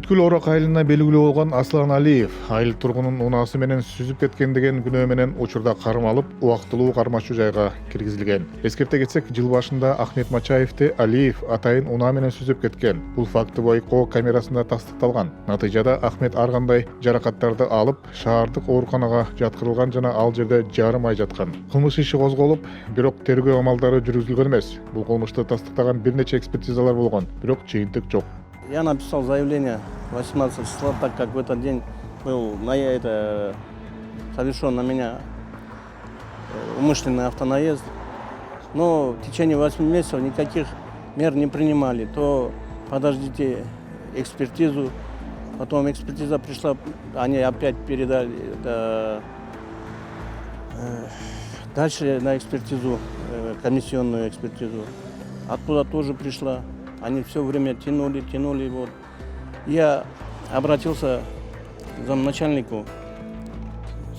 Бүткүл Орок айылына белгилүү болгон Аслан Алиев айыл тургунун унаасы менен сүзүп кеткен деген күнөө менен учурда кармалып, убактылуу кармашуу жайга киргизилген. Эскерте кетсек, жыл башында Ахмет Мачаевди Алиев атайын унаа менен сүзүп кеткен. Бул факты байкоо камерасында тастыкталган. Натыйжада Ахмет ар кандай жаракаттарды алып, шаардык ооруканага жаткырылган жана ал жерде жарым ай жаткан. Кылмыш иши козголуп, бирок тергөө амалдары жүргүзүлгөн эмес. Бул кылмышты тастыктаган бир нече экспертизалар болгон, бирок жыйынтык жок. Я написал заявление 18 числа, так как в этот день был совершен на меня умышленный автонаезд. Но в течение 8 месяцев никаких мер не принимали. То подождите экспертизу, потом экспертиза пришла, они опять передали дальше на экспертизу, комиссионную экспертизу. Оттуда тоже пришла. Они все время тянули. Вот. Я обратился к замначальнику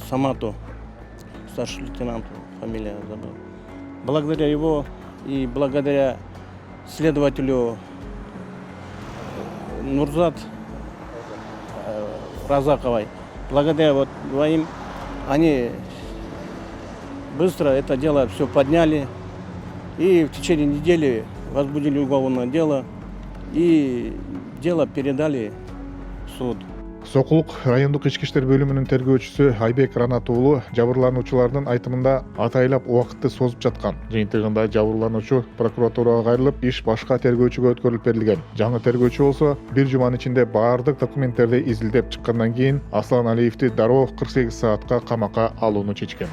Самату, старшему лейтенанту, фамилия забыл. Благодаря его и благодаря следователю Нурзат Разаковой, благодаря вот двоим, они быстро это дело все подняли и в течение недели возбудили уголовное дело и дело передали в суд. Сокулук райондук ички иштер бөлүмүнүн тергөөчүсү Айбек Ранат уулу жабырлануучулардын айтымында атайлап убакытты созуп жаткан. Жыйынтыгында жабырлануучу прокуратурага кайрылып, иш башка тергөөчүгө өткөрүлүп берилген. Жаңы тергөөчү болсо бир жуманын ичинде баардык документтерди изилдеп чыккандан кийин Аслан Алиевди дароо 48 саатка камакка алууну чечкен.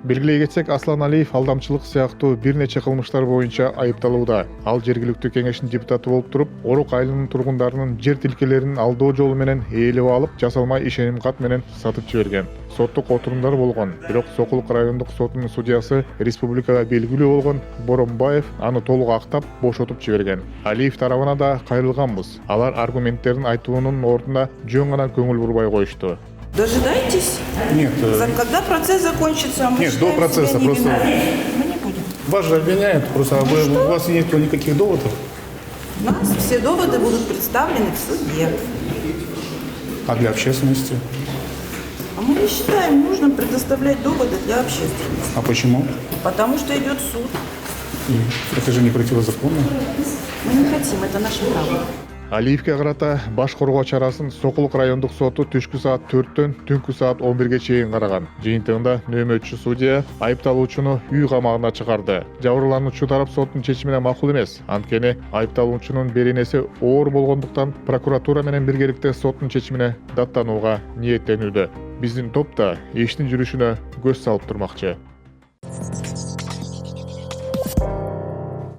Белгилей кетсек, Аслан Алиев алдамчылык сыяктуу бир нече кылмыштар боюнча айыпталууда. Ал жергиликтүү кеңештин депутаты болуп туруп, Орок айылынын тургундарынын жер тилкелерин алдоо жолу менен ээлеп алып, жасалмай ишеним кат менен сатып жиберген. Соттук отурумдар болгон. Бирок Сокулук райондук сотунун судьясы республикага белгилүү болгон Боромбаев аны толук актап, бошотуп жиберген. Алиев тарабына да кайрылганбыз. Алар аргументтерин айтуунун ордуна жөн гана көңүл бурбай коюшту. Дожидайтесь. Нет. Когда процесс закончится, мы Нет, до процесса просто. Мы не будем. Вас же обвиняют, просто у вас нет никаких доводов. У нас все доводы будут представлены в суде. А для общественности? А мы не считаем нужным предоставлять доводы для общественности. А почему? Потому что идет суд. Это же не противозаконно. Мы не хотим, это наше право. Алиевке карата баш коргоо чарасын Сокулук райондук соту түшкү саат 4-төн түнкү саат 11ге чейин караган. Жыйынтыгында нөөмөтчү судья айыпталуучуну үй камагына чыгарды. Жабырлануучу тарап соттун чечимине макул эмес. Анткени айыпталуучунун беренеси оор болгондуктан прокуратура менен биргеликте соттун чечимине даттанууга ниеттенүүдө. Биздин топ да иштин жүрүшүнө көз салып турмакчы.